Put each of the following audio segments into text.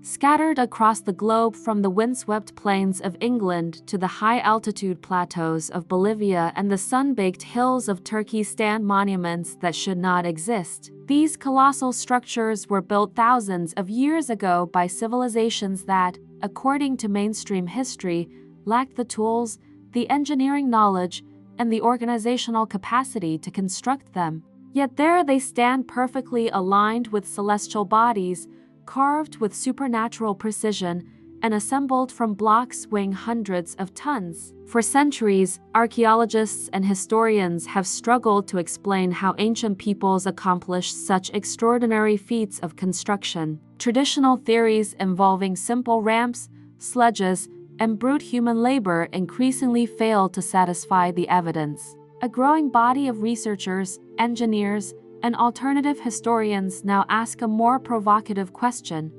Scattered across the globe from the windswept plains of England to the high-altitude plateaus of Bolivia and the sun-baked hills of Turkey stand monuments that should not exist. These colossal structures were built thousands of years ago by civilizations that, according to mainstream history, lacked the tools, the engineering knowledge, and the organizational capacity to construct them. Yet there they stand perfectly aligned with celestial bodies, carved with supernatural precision, and assembled from blocks weighing hundreds of tons. For centuries, archaeologists and historians have struggled to explain how ancient peoples accomplished such extraordinary feats of construction. Traditional theories involving simple ramps, sledges, and brute human labor increasingly fail to satisfy the evidence. A growing body of researchers, engineers, and alternative historians now ask a more provocative question: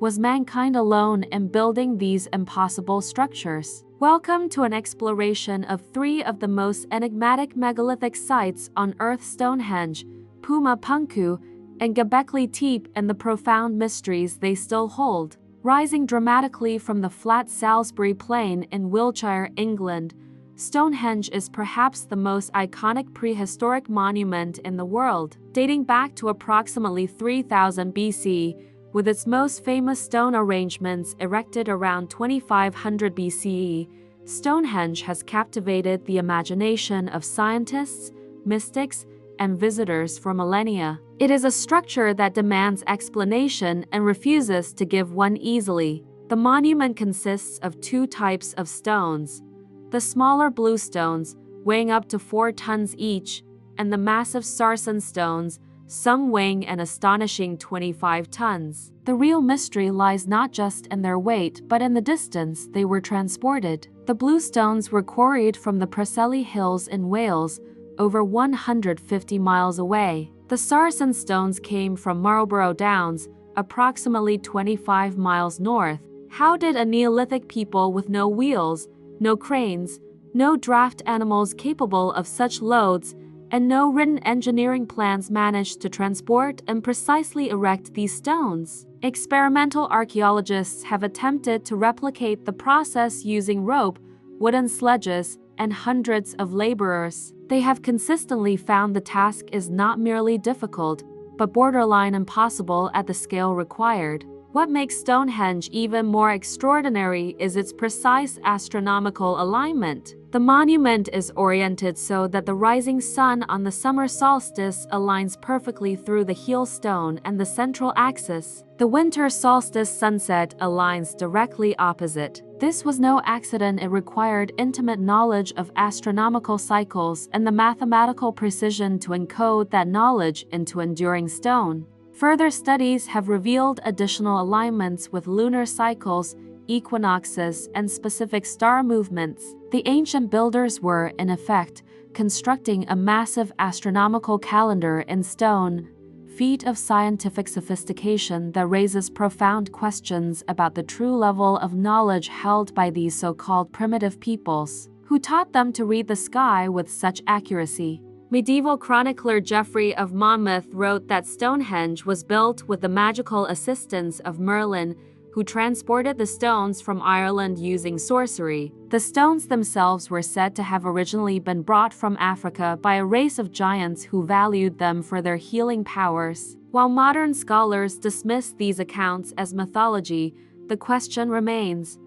was mankind alone in building these impossible structures? Welcome to an exploration of three of the most enigmatic megalithic sites on Earth: Stonehenge, Puma Punku, and Göbekli Tepe, and the profound mysteries they still hold. Rising dramatically from the flat Salisbury Plain in Wiltshire, England, Stonehenge is perhaps the most iconic prehistoric monument in the world. Dating back to approximately 3000 BC, with its most famous stone arrangements erected around 2500 BCE, Stonehenge has captivated the imagination of scientists, mystics, and visitors for millennia. It is a structure that demands explanation and refuses to give one easily. The monument consists of two types of stones: the smaller blue stones, weighing up to 4 tons each, and the massive sarsen stones, some weighing an astonishing 25 tons. The real mystery lies not just in their weight but in the distance they were transported. The blue stones were quarried from the Preseli Hills in Wales, over 150 miles away. The sarsen stones came from Marlborough Downs, approximately 25 miles north. How did a Neolithic people with no wheels, no cranes, no draft animals capable of such loads, and no written engineering plans manage to transport and precisely erect these stones? Experimental archaeologists have attempted to replicate the process using rope, wooden sledges, and hundreds of laborers. They have consistently found the task is not merely difficult, but borderline impossible at the scale required. What makes Stonehenge even more extraordinary is its precise astronomical alignment. The monument is oriented so that the rising sun on the summer solstice aligns perfectly through the heel stone and the central axis. The winter solstice sunset aligns directly opposite. This was no accident. It required intimate knowledge of astronomical cycles and the mathematical precision to encode that knowledge into enduring stone. Further studies have revealed additional alignments with lunar cycles, equinoxes, and specific star movements. The ancient builders were, in effect, constructing a massive astronomical calendar in stone, feat of scientific sophistication that raises profound questions about the true level of knowledge held by these so-called primitive peoples. Who taught them to read the sky with such accuracy? Medieval chronicler Geoffrey of Monmouth wrote that Stonehenge was built with the magical assistance of Merlin, who transported the stones from Ireland using sorcery. The stones themselves were said to have originally been brought from Africa by a race of giants who valued them for their healing powers. While modern scholars dismiss these accounts as mythology, the question remains: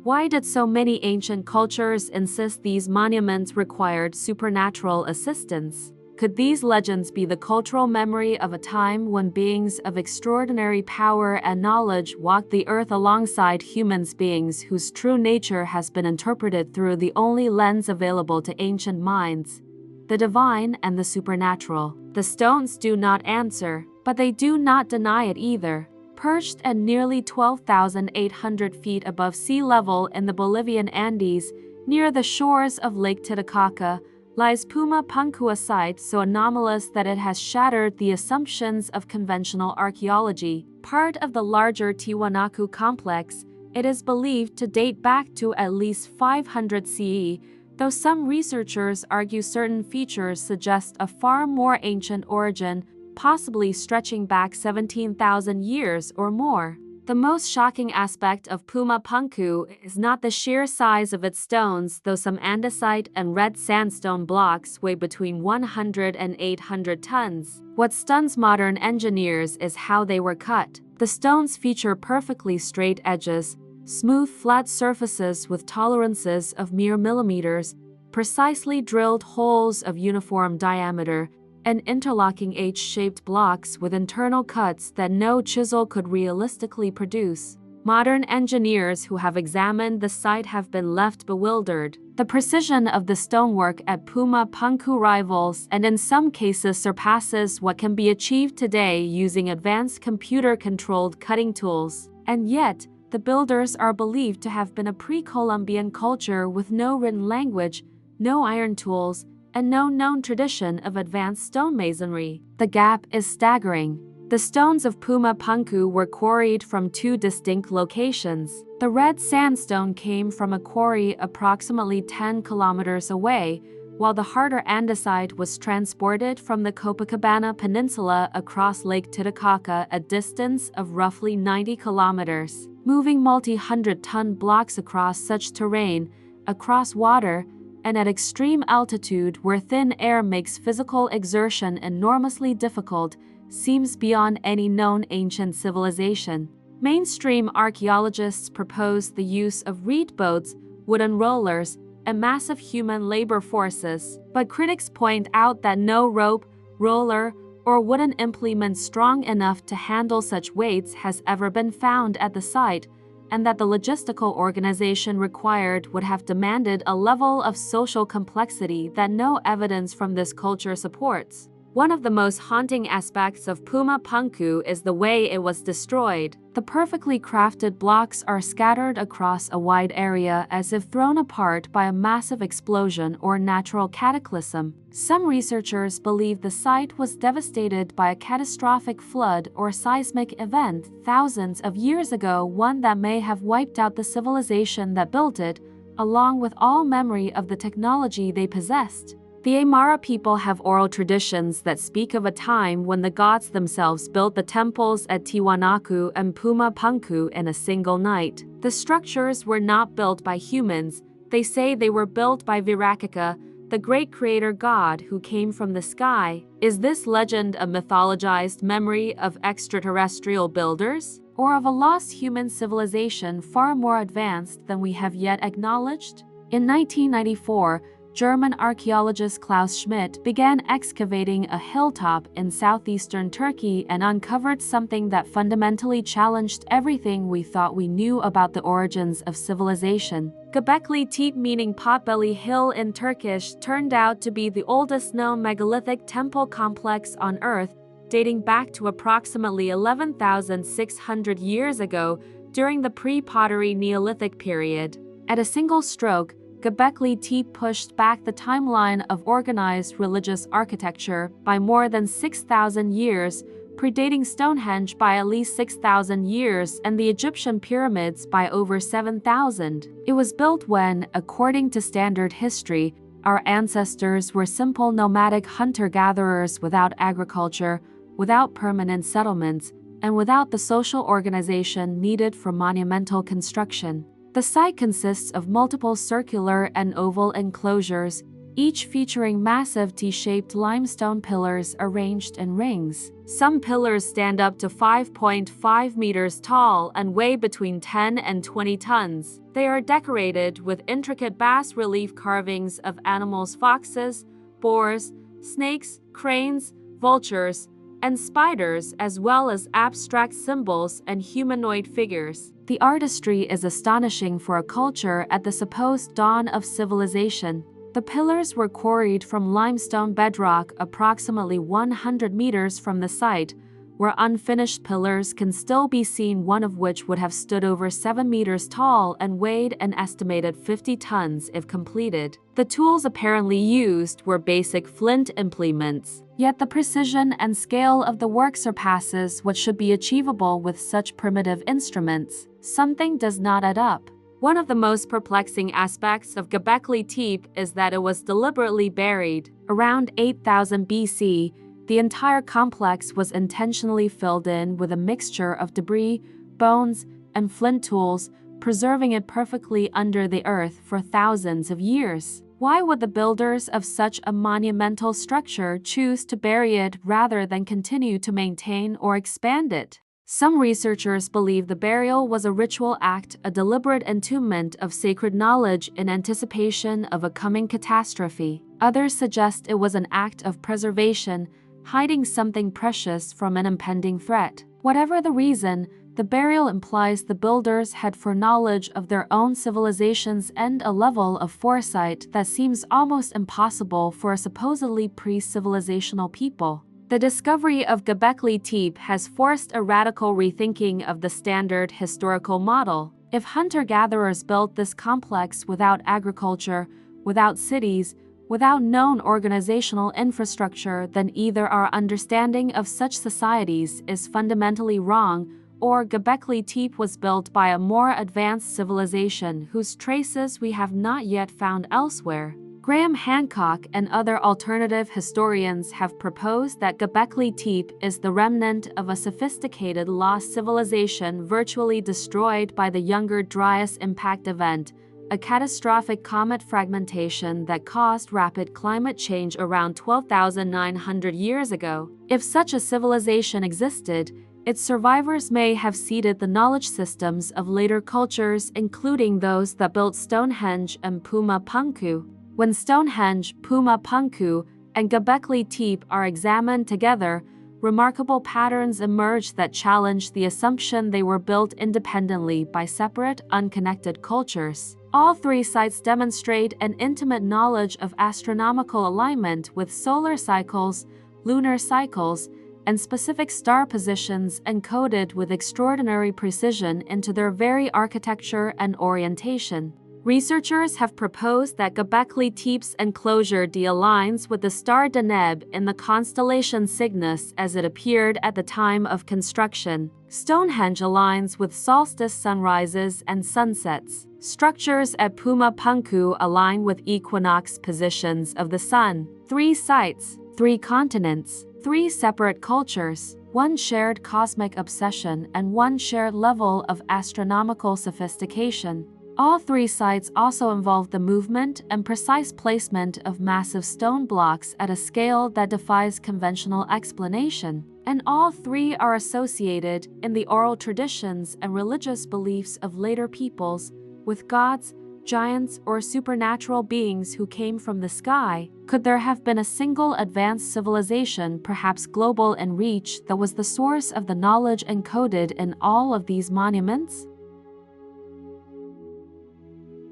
why did so many ancient cultures insist these monuments required supernatural assistance? Could these legends be the cultural memory of a time when beings of extraordinary power and knowledge walked the earth alongside human beings whose true nature has been interpreted through the only lens available to ancient minds: the divine and the supernatural? The stones do not answer, but they do not deny it either. Perched at nearly 12,800 feet above sea level in the Bolivian Andes, near the shores of Lake Titicaca, lies Puma Punku, a site so anomalous that it has shattered the assumptions of conventional archaeology. Part of the larger Tiwanaku complex, it is believed to date back to at least 500 CE, though some researchers argue certain features suggest a far more ancient origin, possibly stretching back 17,000 years or more. The most shocking aspect of Puma Punku is not the sheer size of its stones, though some andesite and red sandstone blocks weigh between 100 and 800 tons. What stuns modern engineers is how they were cut. The stones feature perfectly straight edges, smooth flat surfaces with tolerances of mere millimeters, precisely drilled holes of uniform diameter, and interlocking H-shaped blocks with internal cuts that no chisel could realistically produce. Modern engineers who have examined the site have been left bewildered. The precision of the stonework at Puma Punku rivals and in some cases surpasses what can be achieved today using advanced computer-controlled cutting tools. And yet, the builders are believed to have been a pre-Columbian culture with no written language, no iron tools, and no known tradition of advanced stonemasonry. The gap is staggering. The stones of Puma Punku were quarried from two distinct locations. The red sandstone came from a quarry approximately 10 kilometers away, while the harder andesite was transported from the Copacabana Peninsula across Lake Titicaca, a distance of roughly 90 kilometers. Moving multi-hundred-ton blocks across such terrain, across water, and at extreme altitude where thin air makes physical exertion enormously difficult, seems beyond any known ancient civilization. Mainstream archaeologists propose the use of reed boats, wooden rollers, and massive human labor forces, but critics point out that no rope, roller, or wooden implement strong enough to handle such weights has ever been found at the site, and that the logistical organization required would have demanded a level of social complexity that no evidence from this culture supports. One of the most haunting aspects of Puma Punku is the way it was destroyed. The perfectly crafted blocks are scattered across a wide area as if thrown apart by a massive explosion or natural cataclysm. Some researchers believe the site was devastated by a catastrophic flood or seismic event thousands of years ago, one that may have wiped out the civilization that built it, along with all memory of the technology they possessed. The Aymara people have oral traditions that speak of a time when the gods themselves built the temples at Tiwanaku and Puma Punku in a single night. The structures were not built by humans. They say they were built by Virakaka, the great creator god who came from the sky. Is this legend a mythologized memory of extraterrestrial builders, or of a lost human civilization far more advanced than we have yet acknowledged? In 1994, German archaeologist Klaus Schmidt began excavating a hilltop in southeastern Turkey and uncovered something that fundamentally challenged everything we thought we knew about the origins of civilization. Göbekli Tepe, meaning potbelly hill in Turkish, turned out to be the oldest known megalithic temple complex on Earth, dating back to approximately 11,600 years ago during the pre-pottery Neolithic period. At a single stroke, Göbekli Tepe pushed back the timeline of organized religious architecture by more than 6,000 years, predating Stonehenge by at least 6,000 years and the Egyptian pyramids by over 7,000. It was built when, according to standard history, our ancestors were simple nomadic hunter-gatherers without agriculture, without permanent settlements, and without the social organization needed for monumental construction. The site consists of multiple circular and oval enclosures, each featuring massive T-shaped limestone pillars arranged in rings. Some pillars stand up to 5.5 meters tall and weigh between 10 and 20 tons. They are decorated with intricate bas-relief carvings of animals: foxes, boars, snakes, cranes, vultures, and spiders, as well as abstract symbols and humanoid figures. The artistry is astonishing for a culture at the supposed dawn of civilization. The pillars were quarried from limestone bedrock approximately 100 meters from the site, where unfinished pillars can still be seen, one of which would have stood over 7 meters tall and weighed an estimated 50 tons if completed. The tools apparently used were basic flint implements, yet the precision and scale of the work surpasses what should be achievable with such primitive instruments. Something does not add up. One of the most perplexing aspects of Göbekli Tepe is that it was deliberately buried. Around 8000 BC, the entire complex was intentionally filled in with a mixture of debris, bones, and flint tools, preserving it perfectly under the earth for thousands of years. Why would the builders of such a monumental structure choose to bury it rather than continue to maintain or expand it? Some researchers believe the burial was a ritual act, a deliberate entombment of sacred knowledge in anticipation of a coming catastrophe. Others suggest it was an act of preservation, hiding something precious from an impending threat. Whatever the reason, the burial implies the builders had foreknowledge of their own civilizations and a level of foresight that seems almost impossible for a supposedly pre-civilizational people. The discovery of Göbekli Tepe has forced a radical rethinking of the standard historical model. If hunter-gatherers built this complex without agriculture, without cities, without known organizational infrastructure, then either our understanding of such societies is fundamentally wrong, or Göbekli Tepe was built by a more advanced civilization whose traces we have not yet found elsewhere. Graham Hancock and other alternative historians have proposed that Göbekli Tepe is the remnant of a sophisticated lost civilization virtually destroyed by the Younger Dryas impact event, a catastrophic comet fragmentation that caused rapid climate change around 12,900 years ago. If such a civilization existed, its survivors may have seeded the knowledge systems of later cultures, including those that built Stonehenge and Puma Punku. When Stonehenge, Puma Punku, and Göbekli Tepe are examined together, remarkable patterns emerge that challenge the assumption they were built independently by separate, unconnected cultures. All three sites demonstrate an intimate knowledge of astronomical alignment with solar cycles, lunar cycles, and specific star positions encoded with extraordinary precision into their very architecture and orientation. Researchers have proposed that Göbekli Tepe's enclosure de-aligns with the star Deneb in the constellation Cygnus as it appeared at the time of construction. Stonehenge aligns with solstice sunrises and sunsets. Structures at Puma Punku align with equinox positions of the sun. 3 sites, 3 continents, 3 separate cultures, 1 shared cosmic obsession and 1 shared level of astronomical sophistication. All 3 sites also involve the movement and precise placement of massive stone blocks at a scale that defies conventional explanation. And all 3 are associated, in the oral traditions and religious beliefs of later peoples, with gods, giants, or supernatural beings who came from the sky. Could there have been a single advanced civilization, perhaps global in reach, that was the source of the knowledge encoded in all of these monuments?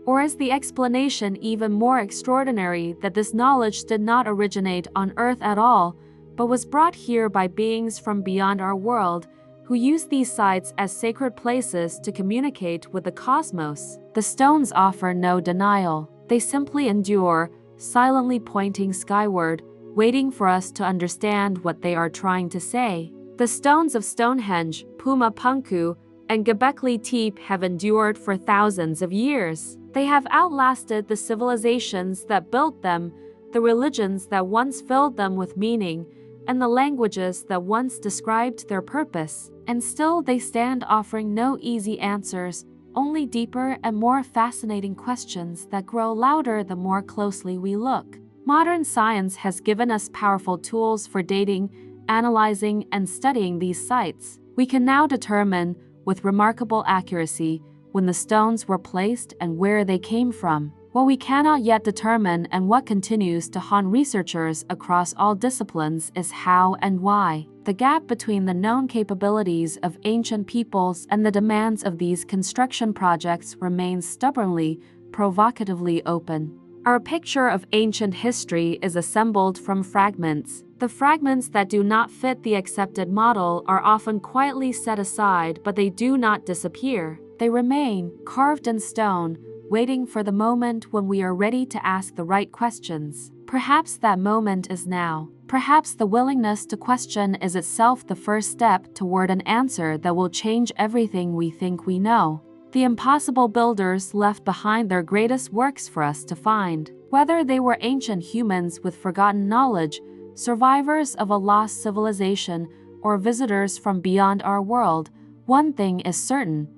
Or is the explanation even more extraordinary, that this knowledge did not originate on Earth at all, but was brought here by beings from beyond our world, who used these sites as sacred places to communicate with the cosmos? The stones offer no denial. They simply endure, silently pointing skyward, waiting for us to understand what they are trying to say. The stones of Stonehenge, Puma Punku, and Göbekli Tepe have endured for thousands of years. They have outlasted the civilizations that built them, the religions that once filled them with meaning, and the languages that once described their purpose. And still they stand offering no easy answers, only deeper and more fascinating questions that grow louder the more closely we look. Modern science has given us powerful tools for dating, analyzing, and studying these sites. We can now determine, with remarkable accuracy, when the stones were placed and where they came from. What we cannot yet determine, and what continues to haunt researchers across all disciplines, is how and why. The gap between the known capabilities of ancient peoples and the demands of these construction projects remains stubbornly, provocatively open. Our picture of ancient history is assembled from fragments. The fragments that do not fit the accepted model are often quietly set aside, but they do not disappear. They remain, carved in stone, waiting for the moment when we are ready to ask the right questions. Perhaps that moment is now. Perhaps the willingness to question is itself the first step toward an answer that will change everything we think we know. The impossible builders left behind their greatest works for us to find. Whether they were ancient humans with forgotten knowledge, survivors of a lost civilization, or visitors from beyond our world, One thing is certain.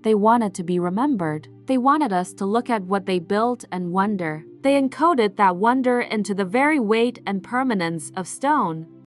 They wanted to be remembered. They wanted us to look at what they built and wonder. They encoded that wonder into the very weight and permanence of stone.